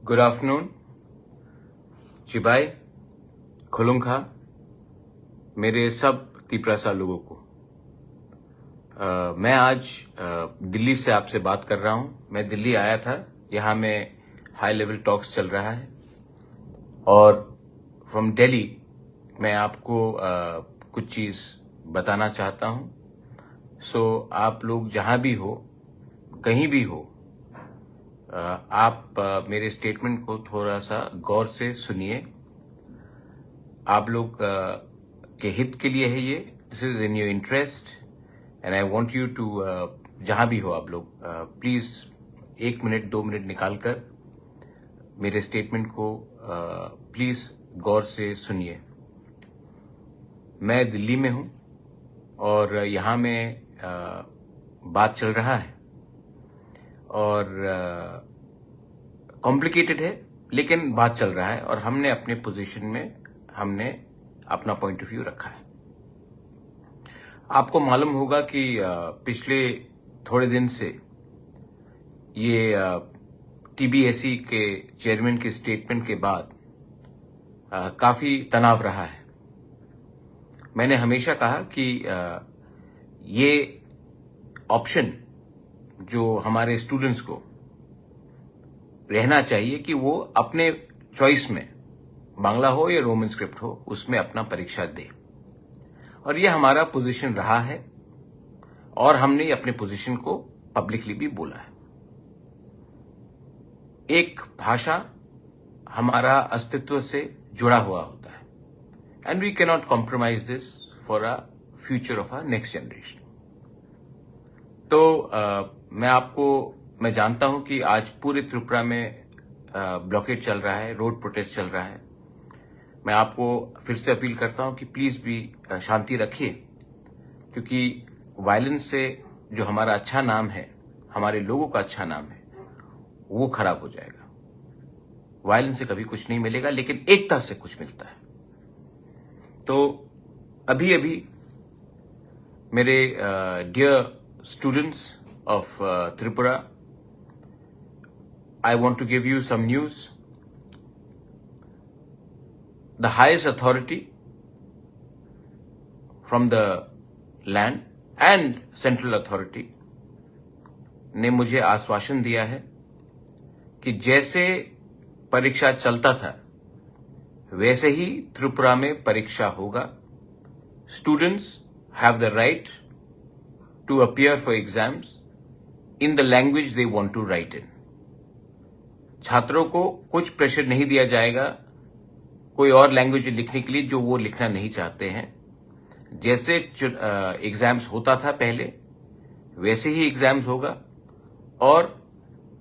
Good afternoon चिबाई खुलुंखा मेरे सब तिपरासा लोगों को। मैं आज दिल्ली से आपसे बात कर रहा हूं। मैं दिल्ली आया था, यहाँ में हाई लेवल टॉक्स चल रहा है और फ्रॉम दिल्ली मैं आपको कुछ चीज़ बताना चाहता हूं। सो आप लोग जहां भी हो, कहीं भी हो, आप मेरे स्टेटमेंट को थोड़ा सा गौर से सुनिए। आप लोग के हित के लिए है ये। This is in your interest and I want you to, जहां भी हो आप लोग, प्लीज 1 मिनट 2 मिनट निकालकर मेरे स्टेटमेंट को प्लीज गौर से सुनिए। मैं दिल्ली में हूं और यहाँ में बात चल रहा है और कॉम्प्लिकेटेड है, लेकिन बात चल रहा है और हमने अपने पोजीशन में हमने अपना पॉइंट ऑफ व्यू रखा है। आपको मालूम होगा कि पिछले थोड़े दिन से ये टीबीएसई के चेयरमैन के स्टेटमेंट के बाद काफी तनाव रहा है। मैंने हमेशा कहा कि ये ऑप्शन जो हमारे स्टूडेंट्स को रहना चाहिए कि वो अपने चॉइस में, बांग्ला हो या रोमन स्क्रिप्ट हो, उसमें अपना परीक्षा दे। और ये हमारा पोजीशन रहा है और हमने अपने पोजीशन को पब्लिकली भी बोला है। एक भाषा हमारा अस्तित्व से जुड़ा हुआ होता है and we can not compromise this for a future of a next generation. तो मैं जानता हूं कि आज पूरे त्रिपुरा में ब्लॉकेड चल रहा है, रोड प्रोटेस्ट चल रहा है। मैं आपको फिर से अपील करता हूं कि प्लीज भी शांति रखिए, क्योंकि वायलेंस से जो हमारा अच्छा नाम है, हमारे लोगों का अच्छा नाम है, वो खराब हो जाएगा। वायलेंस से कभी कुछ नहीं मिलेगा, लेकिन एकता से कुछ मिलता है। तो अभी अभी मेरे dear students of Tripura, I want to give you some news. The highest authority from the land and central authority ने मुझे आश्वासन दिया है कि जैसे परीक्षा चलता था वैसे ही त्रिपुरा में परीक्षा होगा। Students have the right to appear for exams in the language they want to write in. छात्रों को कुछ प्रेशर नहीं दिया जाएगा कोई और लैंग्वेज लिखने के लिए जो वो लिखना नहीं चाहते हैं। जैसे एग्जाम्स होता था पहले, वैसे ही एग्जाम्स होगा और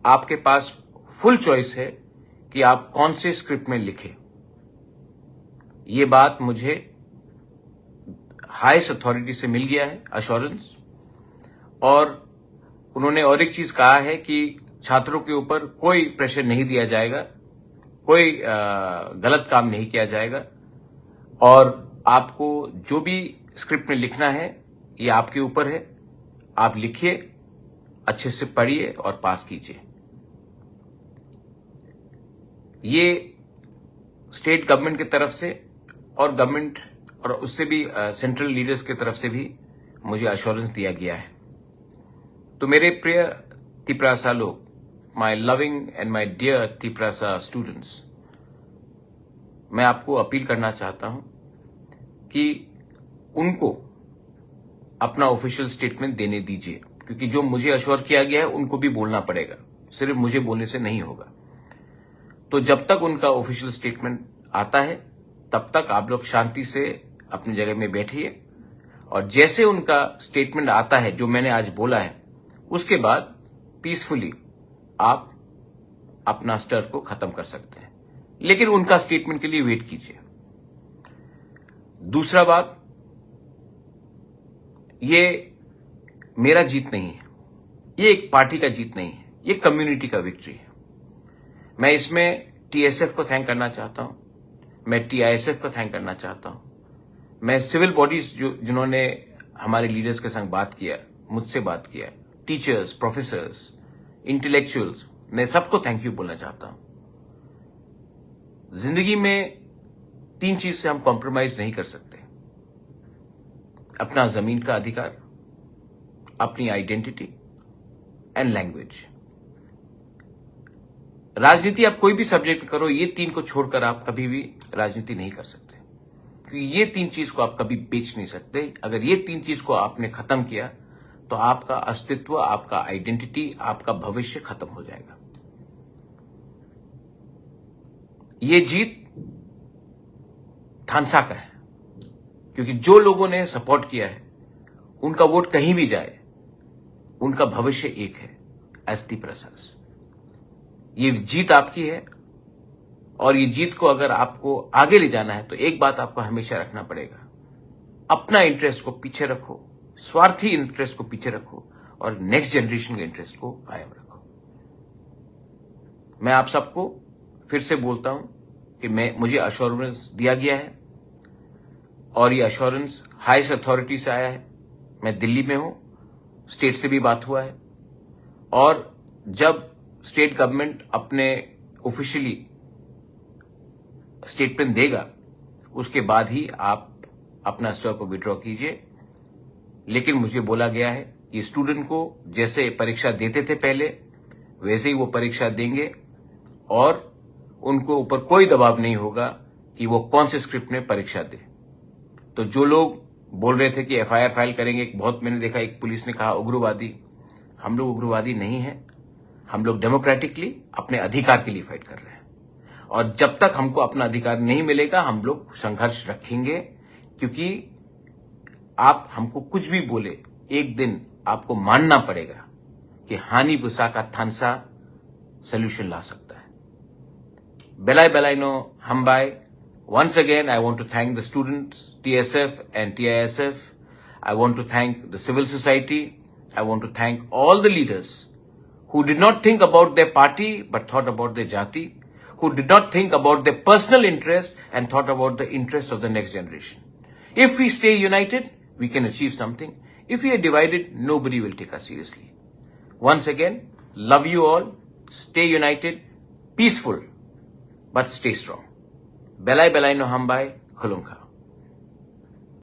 आपके पास फुल चॉइस है कि आप कौन से स्क्रिप्ट में लिखें। ये बात मुझे हाईएस्ट अथॉरिटी से मिल गया है, अश्योरेंस। और उन्होंने और एक चीज कहा है कि छात्रों के ऊपर कोई प्रेशर नहीं दिया जाएगा, कोई गलत काम नहीं किया जाएगा और आपको जो भी स्क्रिप्ट में लिखना है ये आपके ऊपर है। आप लिखिए, अच्छे से पढ़िए और पास कीजिए। ये स्टेट गवर्नमेंट की तरफ से और गवर्नमेंट और उससे भी सेंट्रल लीडर्स की तरफ से भी मुझे अश्योरेंस दिया गया है। तो मेरे प्रिय तिपरासा लोग, my loving and my dear Tiprasa students, मैं आपको अपील करना चाहता हूं कि उनको अपना ऑफिशियल स्टेटमेंट देने दीजिए, क्योंकि जो मुझे अश्योर किया गया है उनको भी बोलना पड़ेगा, सिर्फ मुझे बोलने से नहीं होगा। तो जब तक उनका ऑफिशियल स्टेटमेंट आता है तब तक आप लोग शांति से अपनी जगह में बैठिए और जैसे उनका स्टेटमेंट आता है जो मैंने आज बोला है, उसके बाद पीसफुली आप अपना स्टर को खत्म कर सकते हैं, लेकिन उनका स्टेटमेंट के लिए वेट कीजिए। दूसरा बात, ये मेरा जीत नहीं है, ये एक पार्टी का जीत नहीं है, ये कम्युनिटी का विक्ट्री है। मैं इसमें टीएसएफ को थैंक करना चाहता हूं, मैं टीआईएसएफ को थैंक करना चाहता हूं, मैं सिविल बॉडीज जिन्होंने हमारे लीडर्स के संग बात किया, मुझसे बात किया, टीचर्स, प्रोफेसर्स, इंटेलेक्चुअल्स, मैं सबको थैंक यू बोलना चाहता हूं। जिंदगी में 3 चीज से हम कॉम्प्रोमाइज नहीं कर सकते। अपना जमीन का अधिकार, अपनी आइडेंटिटी एंड लैंग्वेज। राजनीति आप कोई भी सब्जेक्ट करो, ये 3 को छोड़कर आप कभी भी राजनीति नहीं कर सकते, क्योंकि ये 3 चीज को आप कभी बेच नहीं सकते। अगर ये 3 चीज को आपने खत्म किया तो आपका अस्तित्व, आपका आइडेंटिटी, आपका भविष्य खत्म हो जाएगा। ये जीत थानसा का है, क्योंकि जो लोगों ने सपोर्ट किया है उनका वोट कहीं भी जाए, उनका भविष्य एक है, एस टी प्रसाद। ये जीत आपकी है, और ये जीत को अगर आपको आगे ले जाना है तो एक बात आपको हमेशा रखना पड़ेगा, अपना इंटरेस्ट को पीछे रखो, स्वार्थी इंटरेस्ट को पीछे रखो, और नेक्स्ट जनरेशन के इंटरेस्ट को कायम रखो। मैं आप सबको फिर से बोलता हूं कि मुझे अश्योरेंस दिया गया है, और ये अश्योरेंस हाईएस्ट अथॉरिटी से आया है। मैं दिल्ली में हूं, स्टेट से भी बात हुआ है, और जब स्टेट गवर्नमेंट अपने ऑफिशियली स्टेटमेंट देगा उसके बाद ही आप अपना स्टॉक को विड्रॉ कीजिए। लेकिन मुझे बोला गया है कि स्टूडेंट को जैसे परीक्षा देते थे पहले, वैसे ही वो परीक्षा देंगे, और उनको ऊपर कोई दबाव नहीं होगा कि वो कौन से स्क्रिप्ट में परीक्षा दे। तो जो लोग बोल रहे थे कि एफआईआर फाइल करेंगे, बहुत मैंने देखा एक पुलिस ने कहा उग्रवादी, हम लोग उग्रवादी नहीं है। हम लोग डेमोक्रेटिकली अपने अधिकार के लिए फाइट कर रहे हैं, और जब तक हमको अपना अधिकार नहीं मिलेगा हम लोग संघर्ष रखेंगे। क्योंकि आप हमको कुछ भी बोले, एक दिन आपको मानना पड़ेगा कि हानि बुसा का थानसा सोल्यूशन ला सकता है। बेलाई बेलाइनो हमबाई। Once again, I want to thank the students, TSF and TISF. I want to thank the civil society. I want to thank all the leaders who did not think about their party but thought about their jati, who did not think about their personal interest and thought about the interests of the next generation. If we stay united, we can achieve something. If we are divided, nobody will take us seriously. Once again, love you all. Stay united, peaceful, but stay strong. Belai belai no hambai, khulunka.